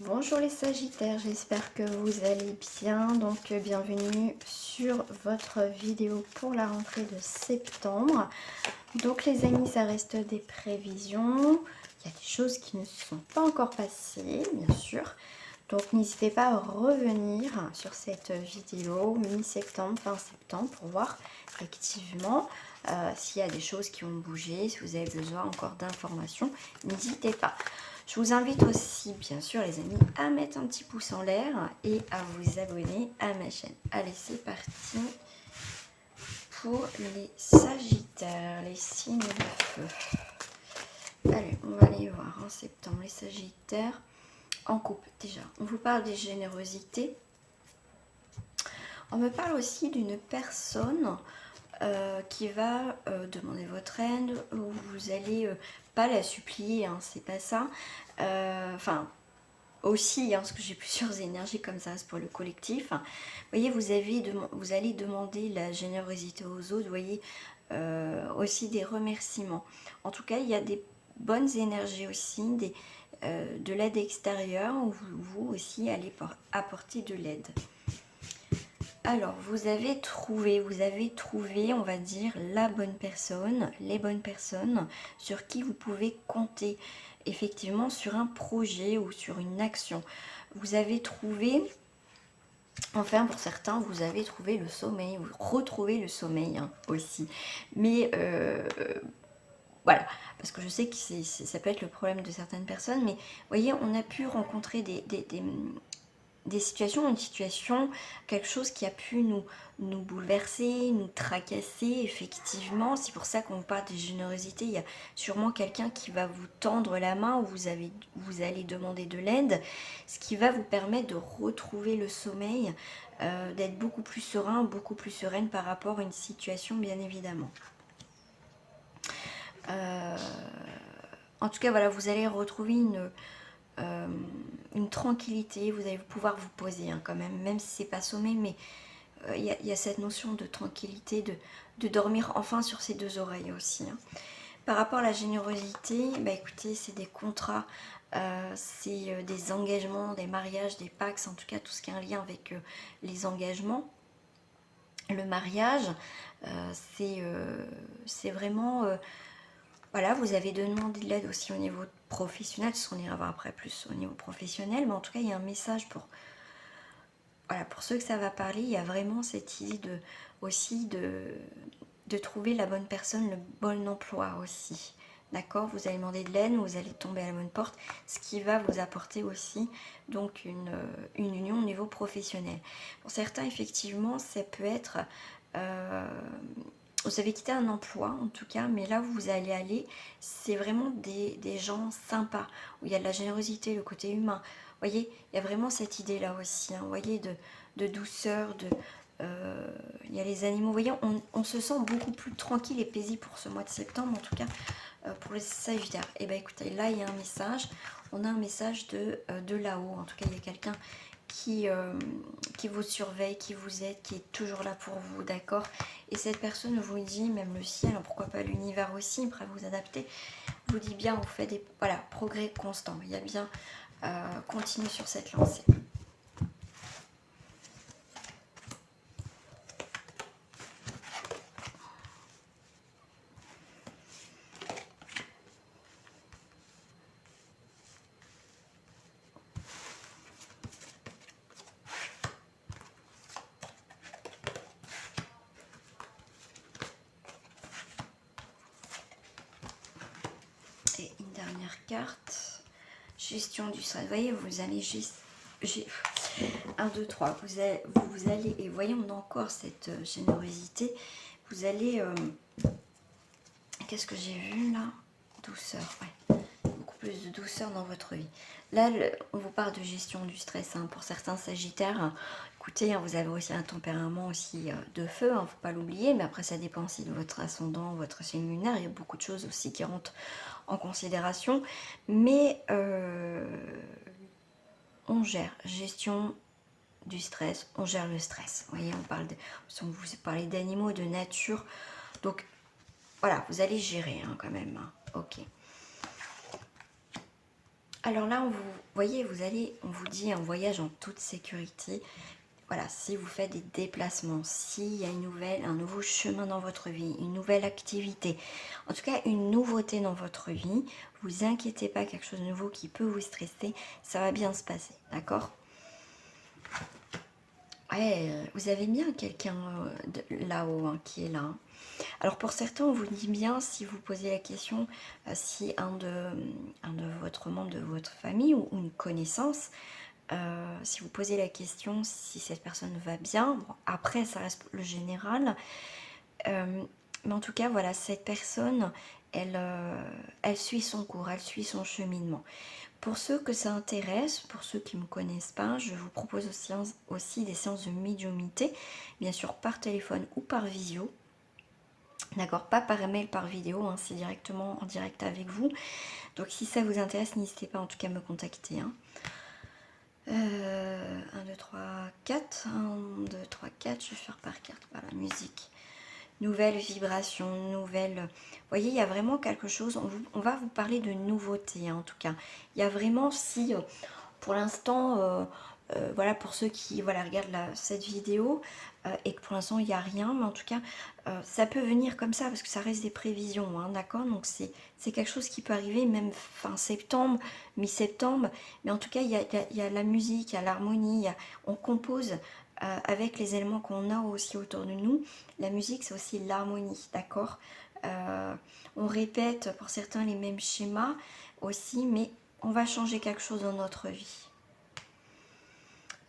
Bonjour les Sagittaires, j'espère que vous allez bien. Donc bienvenue sur votre vidéo pour la rentrée de septembre. Donc les amis, ça reste des prévisions. Il y a des choses qui ne sont pas encore passées, bien sûr. Donc n'hésitez pas à revenir sur cette vidéo mi-septembre, fin septembre pour voir effectivement s'il y a des choses qui ont bougé, si vous avez besoin encore d'informations, n'hésitez pas. Je vous invite aussi, bien sûr, les amis, à mettre un petit pouce en l'air et à vous abonner à ma chaîne. Allez, c'est parti pour les Sagittaires, les signes de feu. Allez, on va aller voir en septembre les Sagittaires. En couple, déjà, on vous parle des générosités. On me parle aussi d'une personne qui va demander votre aide, où vous allez pas la supplier, hein, c'est pas ça. Enfin, aussi, hein, parce que j'ai plusieurs énergies comme ça, c'est pour le collectif. Vous voyez, vous allez demander la générosité aux autres, vous voyez, aussi des remerciements. En tout cas, il y a des bonnes énergies aussi, de l'aide extérieure, où vous aussi allez apporter de l'aide. Alors, vous avez trouvé, on va dire, la bonne personne, les bonnes personnes sur qui vous pouvez compter effectivement sur un projet ou sur une action. Vous avez trouvé, enfin pour certains, vous avez trouvé le sommeil, vous retrouvez le sommeil hein, aussi. Mais voilà, parce que je sais que ça peut être le problème de certaines personnes, mais vous voyez, on a pu rencontrer des situations, une situation, quelque chose qui a pu nous bouleverser, nous tracasser, effectivement. C'est pour ça qu'on parle de générosité. Il y a sûrement quelqu'un qui va vous tendre la main, où vous allez demander de l'aide, ce qui va vous permettre de retrouver le sommeil, d'être beaucoup plus serein, beaucoup plus sereine par rapport à une situation, bien évidemment. En tout cas, voilà, vous allez retrouver une tranquillité, vous allez pouvoir vous poser hein, quand même si c'est pas sommeil, mais il y a cette notion de tranquillité, de dormir enfin sur ses deux oreilles aussi. Hein. Par rapport à la générosité, bah écoutez, c'est des contrats, c'est des engagements, des mariages, des pactes, en tout cas tout ce qui a un lien avec les engagements. Le mariage, c'est vraiment... voilà, vous avez demandé de l'aide aussi au niveau professionnel, ce qu'on ira voir après plus au niveau professionnel, mais en tout cas, il y a un message pour, voilà, pour ceux que ça va parler, il y a vraiment cette idée aussi de trouver la bonne personne, le bon emploi aussi. D'accord, vous allez demander de l'aide, vous allez tomber à la bonne porte, ce qui va vous apporter aussi donc une union au niveau professionnel. Pour certains, effectivement, ça peut être... vous avez quitté un emploi en tout cas, mais là où vous allez aller, c'est vraiment des gens sympas, où il y a de la générosité, le côté humain. Vous voyez, il y a vraiment cette idée-là aussi, hein, vous voyez, de douceur, il y a les animaux. Vous voyez, on se sent beaucoup plus tranquille et paisible pour ce mois de septembre, en tout cas pour les Sagittaires. Et bien écoutez, là il y a un message, on a un message de là-haut, en tout cas il y a quelqu'un qui vous surveille, qui vous aide, qui est toujours là pour vous, d'accord. Et cette personne vous dit, même le ciel, pourquoi pas l'univers aussi, après vous adapter, vous dit bien, vous faites des progrès constants. Il y a bien, continuer sur cette lancée. Et une dernière carte, gestion du stress. Vous voyez, vous allez 1, 2, 3. Vous allez, et voyez, on a encore cette générosité. Vous allez, qu'est-ce que j'ai vu là? Douceur, ouais. Beaucoup plus de douceur dans votre vie. Là, on vous parle de gestion du stress. Hein. Pour certains Sagittaires, écoutez, hein, vous avez aussi un tempérament aussi de feu, il ne faut pas l'oublier, mais après ça dépend aussi de votre ascendant, votre signe lunaire. Il y a beaucoup de choses aussi qui rentrent en considération. Mais on gère, gestion du stress, on gère le stress. Vous voyez, vous parlez d'animaux, de nature. Donc, voilà, vous allez gérer hein, quand même. Hein. Ok. Alors là, vous voyez, on vous dit un voyage en toute sécurité. Voilà, si vous faites des déplacements, s'il y a un nouveau chemin dans votre vie, une nouvelle activité, en tout cas une nouveauté dans votre vie, vous inquiétez pas, quelque chose de nouveau qui peut vous stresser, ça va bien se passer, d'accord? Ouais, vous avez bien quelqu'un là-haut hein, qui est là. Hein. Alors pour certains, on vous dit bien, si vous posez la question, si un de votre membre de votre famille ou une connaissance, si vous posez la question si cette personne va bien, bon, après ça reste le général, mais en tout cas voilà, cette personne, elle suit son cours, elle suit son cheminement. Pour ceux que ça intéresse, pour ceux qui ne me connaissent pas, je vous propose aussi des séances de médiumnité, bien sûr par téléphone ou par visio. D'accord, pas par email, par vidéo, hein, c'est directement en direct avec vous. Donc si ça vous intéresse, n'hésitez pas en tout cas à me contacter. Hein. 1, 2, 3, 4. 1, 2, 3, 4. Je vais faire par carte. Voilà, musique. Nouvelle vibration, nouvelle... Vous voyez, il y a vraiment quelque chose... On va vous parler de nouveautés, hein, en tout cas. Il y a vraiment, si pour l'instant... voilà, pour ceux qui regardent cette vidéo et que pour l'instant il n'y a rien, mais en tout cas ça peut venir comme ça parce que ça reste des prévisions, hein, d'accord? Donc c'est quelque chose qui peut arriver même fin septembre, mi-septembre, mais en tout cas il y a la musique, il y a l'harmonie, on compose avec les éléments qu'on a aussi autour de nous. La musique c'est aussi l'harmonie, d'accord? On répète pour certains les mêmes schémas aussi, mais on va changer quelque chose dans notre vie.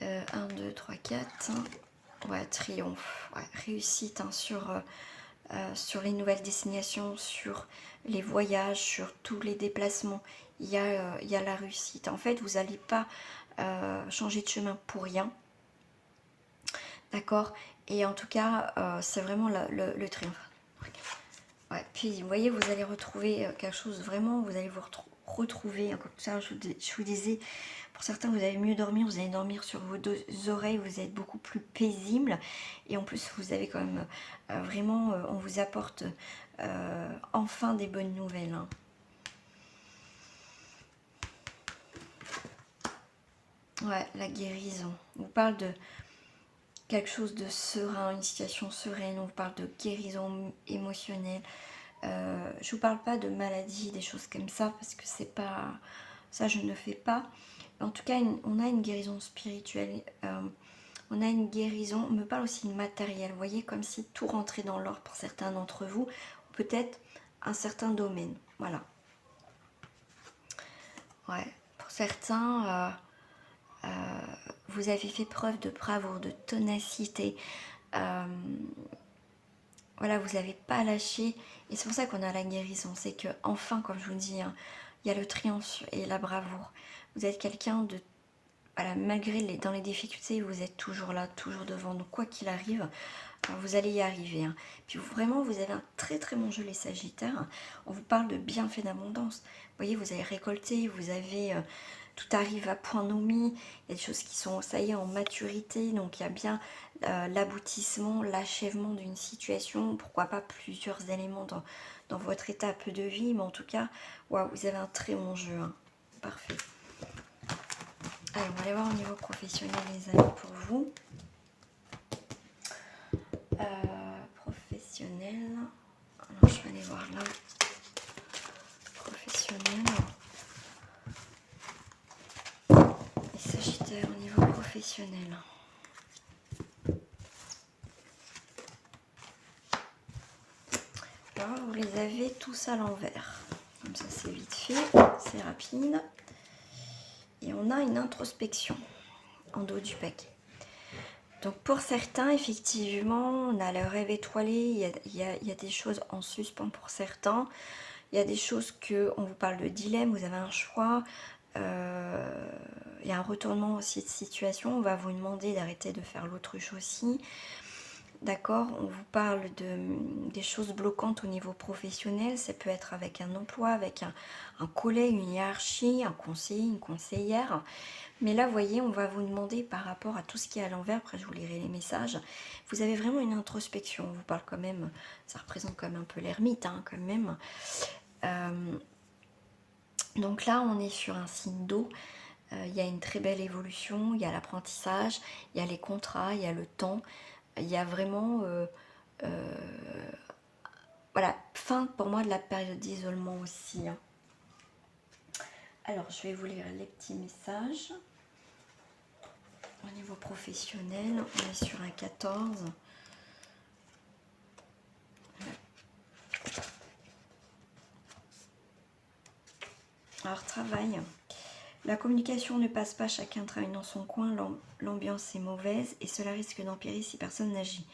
1, 2, 3, 4. Ouais, triomphe. Ouais, réussite hein, sur les nouvelles destinations, sur les voyages, sur tous les déplacements. Il y a la réussite. En fait, vous n'allez pas changer de chemin pour rien. D'accord? Et en tout cas, c'est vraiment le triomphe. Ouais, puis, vous voyez, vous allez retrouver quelque chose vraiment, vous allez vous retrouver, comme ça, je vous disais, pour certains, vous allez mieux dormir, vous allez dormir sur vos deux oreilles, vous êtes beaucoup plus paisible. Et en plus, vous avez quand même vraiment, on vous apporte enfin des bonnes nouvelles. Hein. Ouais, la guérison. On vous parle de quelque chose de serein, une situation sereine, on vous parle de guérison émotionnelle. Je vous parle pas de maladie, des choses comme ça, parce que c'est pas... Ça, je ne fais pas. En tout cas, on a une guérison spirituelle. On a une guérison, on me parle aussi de matériel. Vous voyez, comme si tout rentrait dans l'ordre pour certains d'entre vous. Peut-être un certain domaine. Voilà. Ouais. Pour certains, vous avez fait preuve de bravoure, de ténacité. Voilà, vous n'avez pas lâché. Et c'est pour ça qu'on a la guérison. C'est que enfin, comme je vous dis, hein, il y a le triomphe et la bravoure. Vous êtes quelqu'un de... Voilà, malgré dans les difficultés, vous êtes toujours là, toujours devant. Donc quoi qu'il arrive, vous allez y arriver. Hein. Puis vraiment, vous avez un très très bon jeu les Sagittaires. On vous parle de bienfaits d'abondance. Vous voyez, vous avez récolté, vous avez... tout arrive à point nommé. Il y a des choses qui sont, ça y est, en maturité. Donc il y a bien l'aboutissement, l'achèvement d'une situation. Pourquoi pas plusieurs éléments dans votre étape de vie. Mais en tout cas, wow, vous avez un très bon jeu. Hein. Parfait. Allez, on va aller voir au niveau professionnel, les amis, pour vous. Professionnel. Alors, je vais aller voir là. Professionnel. Les Sagittaires au niveau professionnel. Alors, vous les avez tous à l'envers. Comme ça, c'est vite fait, c'est rapide. Et on a une introspection en dos du paquet. Donc pour certains, effectivement, on a le rêve étoilé, il y a des choses en suspens pour certains. Il y a des choses on vous parle de dilemme, vous avez un choix. Il y a un retournement aussi de situation. On va vous demander d'arrêter de faire l'autruche aussi. D'accord, on vous parle des choses bloquantes au niveau professionnel. Ça peut être avec un emploi, avec un collègue, une hiérarchie, un conseiller, une conseillère. Mais là, vous voyez, on va vous demander par rapport à tout ce qui est à l'envers. Après, je vous lirai les messages. Vous avez vraiment une introspection. On vous parle quand même, ça représente quand même un peu l'ermite, hein, quand même. Donc là, on est sur un signe d'eau. Il y a une très belle évolution, il y a l'apprentissage, il y a les contrats, il y a le temps. Il y a vraiment... voilà, fin pour moi de la période d'isolement aussi. Hein. Alors, je vais vous lire les petits messages. Au niveau professionnel, on est sur un 14. Alors, travail. La communication ne passe pas, chacun travaille dans son coin, l'ambiance est mauvaise et cela risque d'empirer si personne n'agit.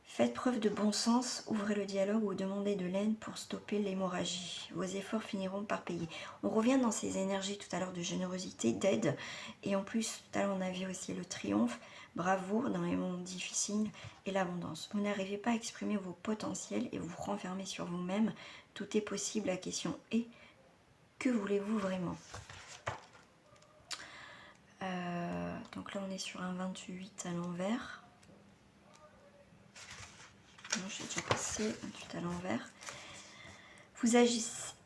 Faites preuve de bon sens, ouvrez le dialogue ou demandez de l'aide pour stopper l'hémorragie. Vos efforts finiront par payer. On revient dans ces énergies tout à l'heure de générosité, d'aide. Et en plus, tout à l'heure on a vu aussi le triomphe, bravoure dans les moments difficiles et l'abondance. Vous n'arrivez pas à exprimer vos potentiels et vous renfermez sur vous-même. Tout est possible, la question est, que voulez-vous vraiment ? Donc là on est sur un 28 à l'envers. Non, j'ai déjà passé 28 à l'envers. Vous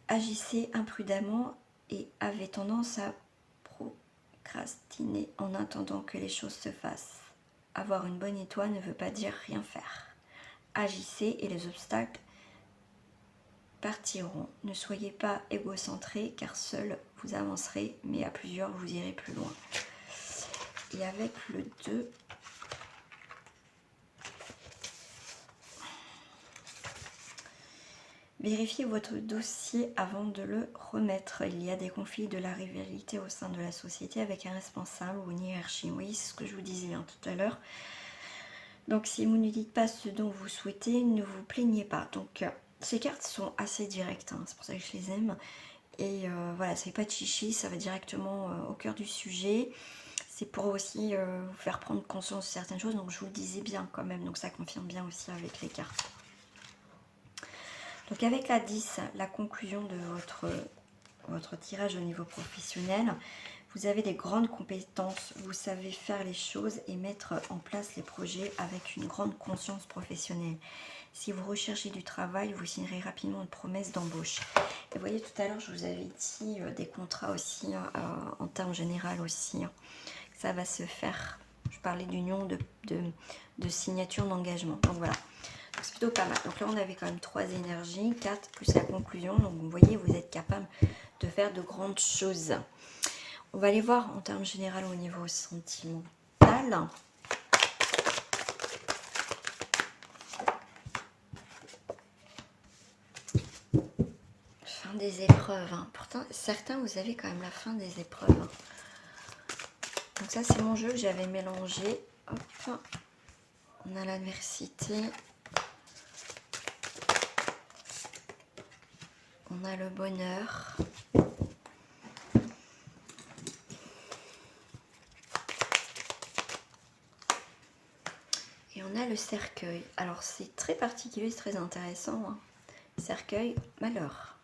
agissez imprudemment et avez tendance à procrastiner en attendant que les choses se fassent. Avoir une bonne étoile ne veut pas dire rien faire. Agissez et les obstacles partiront. Ne soyez pas égocentré car seul vous avancerez, mais à plusieurs vous irez plus loin. Et avec le 2, vérifiez votre dossier avant de le remettre. Il y a des conflits, de la rivalité au sein de la société avec un responsable ou une hiérarchie. Oui, c'est ce que je vous disais tout à l'heure. Donc si vous ne dites pas ce dont vous souhaitez, ne vous plaignez pas. Donc ces cartes sont assez directes, hein, c'est pour ça que je les aime. Et voilà, ça fait pas de chichi, ça va directement au cœur du sujet. C'est pour aussi vous faire prendre conscience de certaines choses. Donc je vous le disais bien quand même, donc ça confirme bien aussi avec les cartes. Donc avec la 10, la conclusion de votre tirage au niveau professionnel, vous avez des grandes compétences, vous savez faire les choses et mettre en place les projets avec une grande conscience professionnelle. Si vous recherchez du travail, vous signerez rapidement une promesse d'embauche. Et vous voyez, tout à l'heure, je vous avais dit des contrats aussi, en termes général aussi. Ça va se faire. Je parlais d'union, de signature d'engagement. Donc voilà. C'est plutôt pas mal. Donc là, on avait quand même 3 énergies, 4 plus la conclusion. Donc vous voyez, vous êtes capable de faire de grandes choses. On va aller voir en termes généraux au niveau sentimental. Fin des épreuves. Hein. Pourtant, certains, vous avez quand même la fin des épreuves. Hein. Donc ça, c'est mon jeu que j'avais mélangé. Hop. On a l'adversité. On a le bonheur. Et on a le cercueil. Alors, c'est très particulier, c'est très intéressant. Hein. Cercueil, malheur.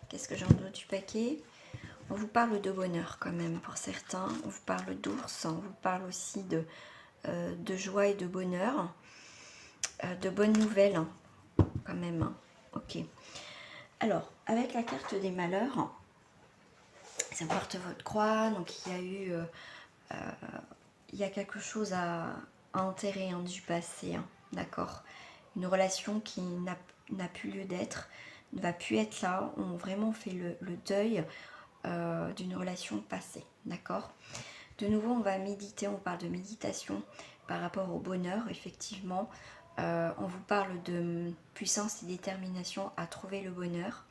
Qu'est-ce que j'en doute du paquet? On vous parle de bonheur quand même pour certains. On vous parle d'ours. On vous parle aussi de joie et de bonheur. De bonnes nouvelles hein, quand même. Hein. Ok. Alors, avec la carte des malheurs, ça porte votre croix. Donc, il y a quelque chose à enterrer hein, du passé. Hein, d'accord. Une relation qui n'a plus lieu d'être, ne va plus être là. On vraiment fait le deuil d'une relation passée. D'accord. De nouveau, on va méditer. On parle de méditation par rapport au bonheur, effectivement. On vous parle de puissance et détermination à trouver le bonheur.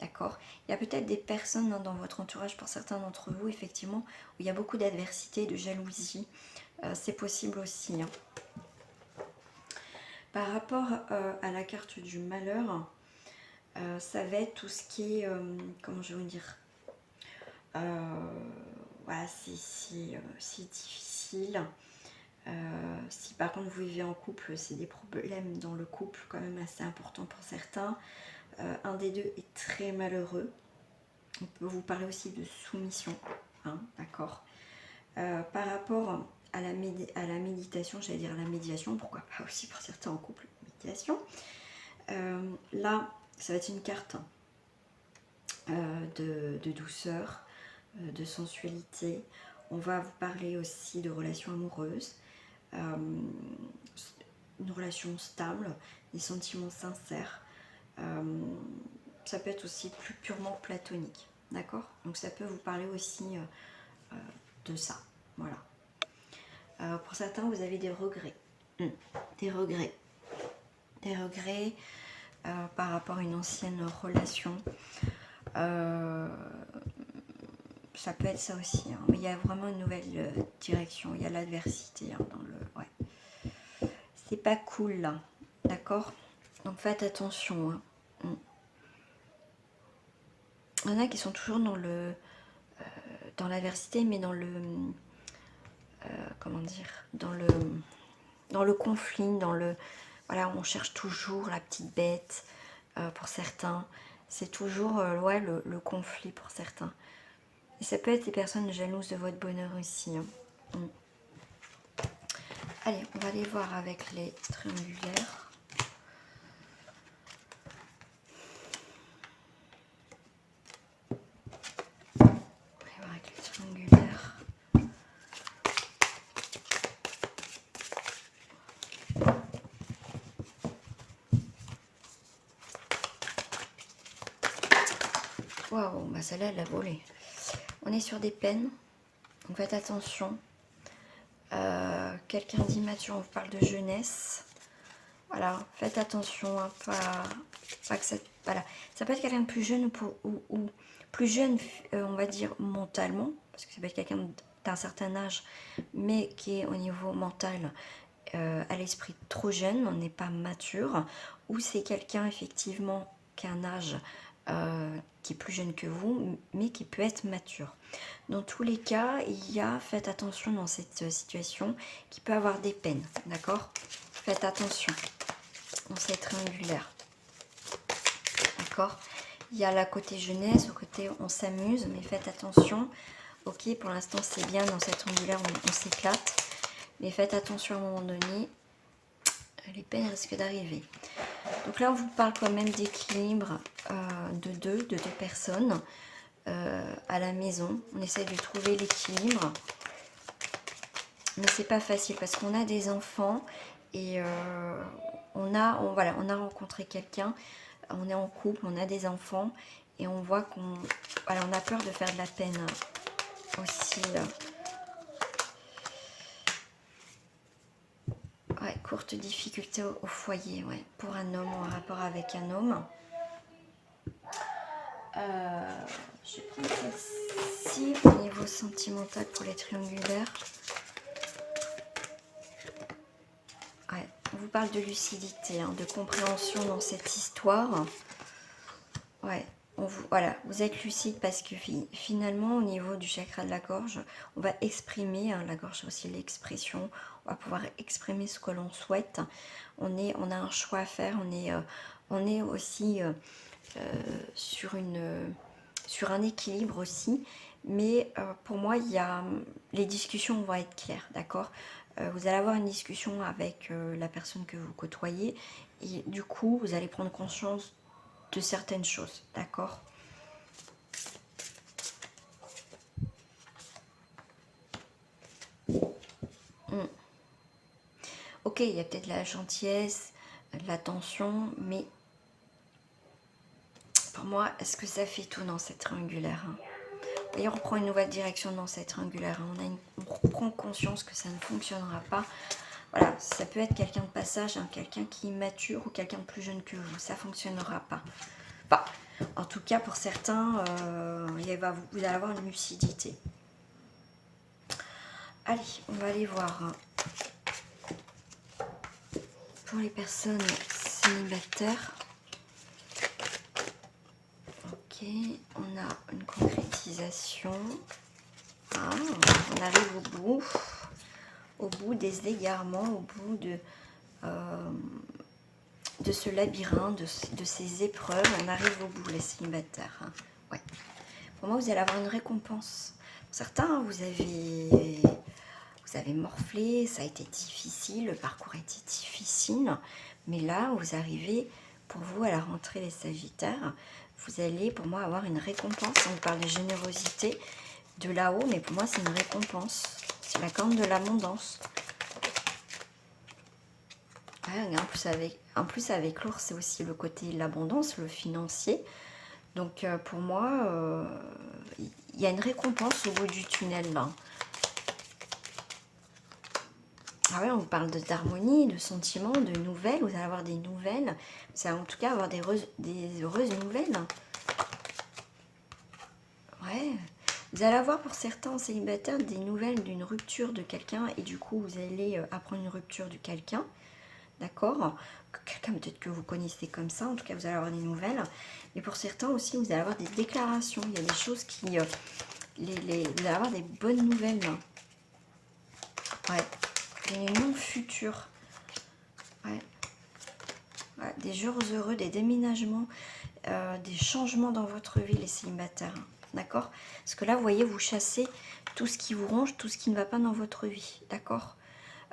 D'accord. Il y a peut-être des personnes hein, dans votre entourage, pour certains d'entre vous, effectivement, où il y a beaucoup d'adversité, de jalousie. C'est possible aussi. Hein. Par rapport à la carte du malheur, ça va être tout ce qui est, comment je vais vous dire, voilà, c'est difficile. Si par contre vous vivez en couple, c'est des problèmes dans le couple quand même assez importants pour certains. Un des deux est très malheureux. On peut vous parler aussi de soumission, hein, d'accord. Par rapport à la méditation, j'allais dire à la médiation, pourquoi pas aussi pour certains en couple, méditation. Là, ça va être une carte de douceur, de sensualité. On va vous parler aussi de relations amoureuses, une relation stable, des sentiments sincères. Ça peut être aussi plus purement platonique, d'accord? Donc ça peut vous parler aussi de ça, voilà. Pour certains, vous avez des regrets, des regrets par rapport à une ancienne relation. Ça peut être ça aussi, hein. Mais il y a vraiment une nouvelle direction, il y a l'adversité hein, dans le... Ouais. C'est pas cool là, d'accord? Donc faites attention. Hein. Il y en a qui sont toujours dans l'adversité, mais dans le... comment dire? Dans le conflit, dans le... Voilà, on cherche toujours la petite bête pour certains. C'est toujours ouais, le conflit pour certains. Et ça peut être des personnes jalouses de votre bonheur aussi. Hein. Allez, on va aller voir avec les triangulaires. On va aller voir avec les triangulaires. Waouh, bah celle-là, elle a volé. On est sur des peines, donc faites attention. Quelqu'un d'immature, on vous parle de jeunesse. Voilà, faites attention, hein, pas que ça... Voilà, ça peut être quelqu'un de plus jeune ou plus jeune, on va dire, mentalement, parce que ça peut être quelqu'un d'un certain âge, mais qui est au niveau mental, à l'esprit trop jeune, on n'est pas mature, ou c'est quelqu'un, effectivement, qui a un âge qui est plus jeune que vous, mais qui peut être mature. Dans tous les cas, faites attention dans cette situation qui peut avoir des peines, d'accord? Faites attention dans cette triangulaire, d'accord? Il y a la côté jeunesse, au côté on s'amuse, mais faites attention. Ok, pour l'instant c'est bien, dans cette triangulaire on s'éclate, mais faites attention à un moment donné, les peines risquent d'arriver. Donc là on vous parle quand même d'équilibre de deux personnes. À la maison, on essaie de trouver l'équilibre, mais c'est pas facile parce qu'on a des enfants et voilà, on a rencontré quelqu'un, on est en couple, on a des enfants et on voit qu'on voilà, on a peur de faire de la peine aussi. Ouais, courte difficulté au foyer, ouais, pour un homme ou un rapport avec un homme. Je vais prendre celle-ci au niveau sentimental pour les triangulaires. Ouais, on vous parle de lucidité, hein, de compréhension dans cette histoire. Ouais, voilà, vous êtes lucide parce que finalement, au niveau du chakra de la gorge, on va exprimer, hein, la gorge c'est aussi l'expression, on va pouvoir exprimer ce que l'on souhaite. On a un choix à faire, on est aussi sur un équilibre aussi, mais pour moi, les discussions vont être claires, d'accord? Vous allez avoir une discussion avec la personne que vous côtoyez et du coup, vous allez prendre conscience de certaines choses, d'accord? Ok, il y a peut-être de la gentillesse, de l'attention, mais pour moi, est-ce que ça fait tout dans cette triangulaire, hein? D'ailleurs, on prend une nouvelle direction dans cette triangulaire, hein. On prend conscience que ça ne fonctionnera pas. Voilà, ça peut être quelqu'un de passage, hein, quelqu'un qui est mature ou quelqu'un de plus jeune que vous, ça ne fonctionnera pas. Enfin, en tout cas, pour certains, vous allez avoir une lucidité. Allez, on va aller voir. Hein. Pour les personnes célibataires, ok, on a une concrétisation. Ah, on arrive au bout des égarements, au bout de ce labyrinthe, de ces épreuves. On arrive au bout, les célibataires. Hein. Ouais. Pour moi, vous allez avoir une récompense. Pour certains, vous avez morflé, ça a été difficile, le parcours a été difficile, mais là, vous arrivez, pour vous, à la rentrée, les Sagittaires, vous allez pour moi avoir une récompense. On parle de générosité de là-haut, mais pour moi c'est une récompense. C'est la corne de l'abondance. Ouais, en plus avec l'or, c'est aussi le côté de l'abondance, le financier. Donc pour moi, il y a une récompense au bout du tunnel là. Ah ouais, on vous parle d'harmonie, de sentiments, de nouvelles. Vous allez avoir des nouvelles. Vous allez en tout cas avoir des heureuses nouvelles. Ouais. Vous allez avoir pour certains célibataires des nouvelles d'une rupture de quelqu'un. Et du coup, vous allez apprendre une rupture de quelqu'un. D'accord? Quelqu'un peut-être que vous connaissez comme ça. En tout cas, vous allez avoir des nouvelles. Et pour certains aussi, vous allez avoir des déclarations. Il y a des choses qui... vous allez avoir des bonnes nouvelles. Ouais. Une union future. Ouais. Ouais. Des jours heureux, des déménagements, des changements dans votre vie, les célibataires. D'accord? Parce que là, vous voyez, vous chassez tout ce qui vous ronge, tout ce qui ne va pas dans votre vie. D'accord?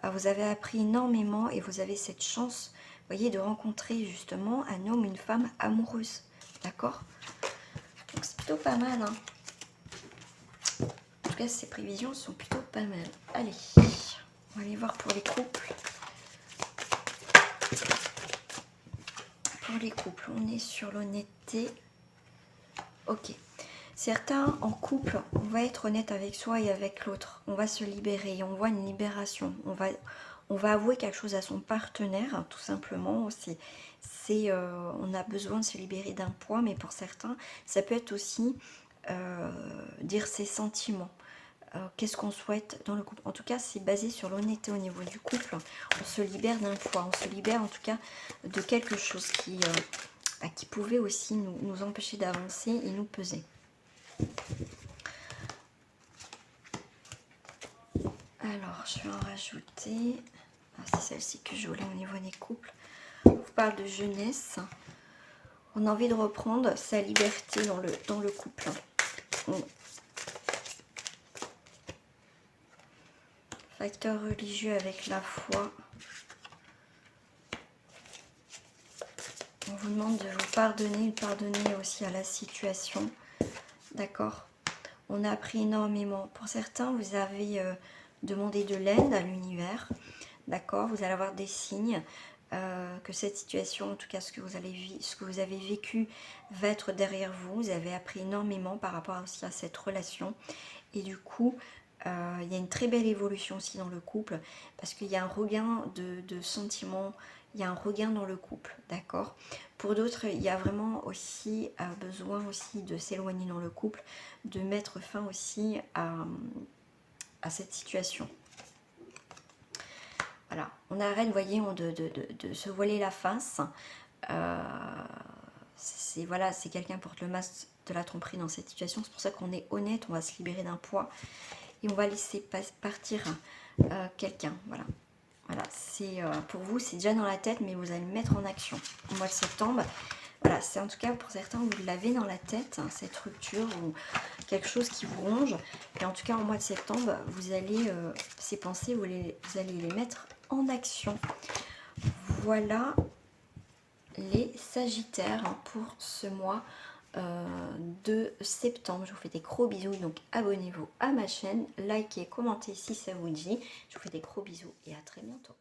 Vous avez appris énormément et vous avez cette chance, vous voyez, de rencontrer justement un homme, une femme amoureuse. D'accord? Donc c'est plutôt pas mal. Hein. En tout cas, ces prévisions sont plutôt pas mal. Allez, on va aller voir pour les couples. Pour les couples, on est sur l'honnêteté. Ok. Certains en couple, on va être honnête avec soi et avec l'autre. On va se libérer, on voit une libération. On va avouer quelque chose à son partenaire, tout simplement. On a besoin de se libérer d'un poids, mais pour certains, ça peut être aussi dire ses sentiments. Qu'est-ce qu'on souhaite dans le couple. En tout cas, c'est basé sur l'honnêteté au niveau du couple. On se libère d'un poids, on se libère en tout cas de quelque chose qui pouvait aussi nous empêcher d'avancer et nous peser. Alors, je vais en rajouter. C'est celle-ci que je voulais au niveau des couples. On vous parle de jeunesse. On a envie de reprendre sa liberté dans le couple. Facteur religieux avec la foi. On vous demande de vous pardonner, de pardonner aussi à la situation. D'accord? On a appris énormément. Pour certains, vous avez demandé de l'aide à l'univers. D'accord? Vous allez avoir des signes que cette situation, en tout cas ce que vous avez vécu, va être derrière vous. Vous avez appris énormément par rapport aussi à cette relation. Et du coup, il y a une très belle évolution aussi dans le couple. Parce qu'il y a un regain de sentiments. Il y a un regain dans le couple, d'accord? Pour d'autres, il y a vraiment aussi besoin aussi de s'éloigner dans le couple, de mettre fin aussi à cette situation. Voilà, on arrête, voyez, de se voiler la face. C'est quelqu'un porte le masque de la tromperie dans cette situation. C'est pour ça qu'on est honnête, on va se libérer d'un poids et on va laisser partir quelqu'un. Voilà. Voilà, c'est pour vous, c'est déjà dans la tête, mais vous allez le mettre en action au mois de septembre. Voilà, c'est en tout cas pour certains, vous l'avez dans la tête, hein, cette rupture ou quelque chose qui vous ronge. Et en tout cas, au mois de septembre, vous allez, ces pensées, vous allez les mettre en action. Voilà les Sagittaires hein, pour ce mois de septembre. Je vous fais des gros bisous, donc abonnez-vous à ma chaîne, likez, commentez si ça vous dit. Je vous fais des gros bisous et à très bientôt.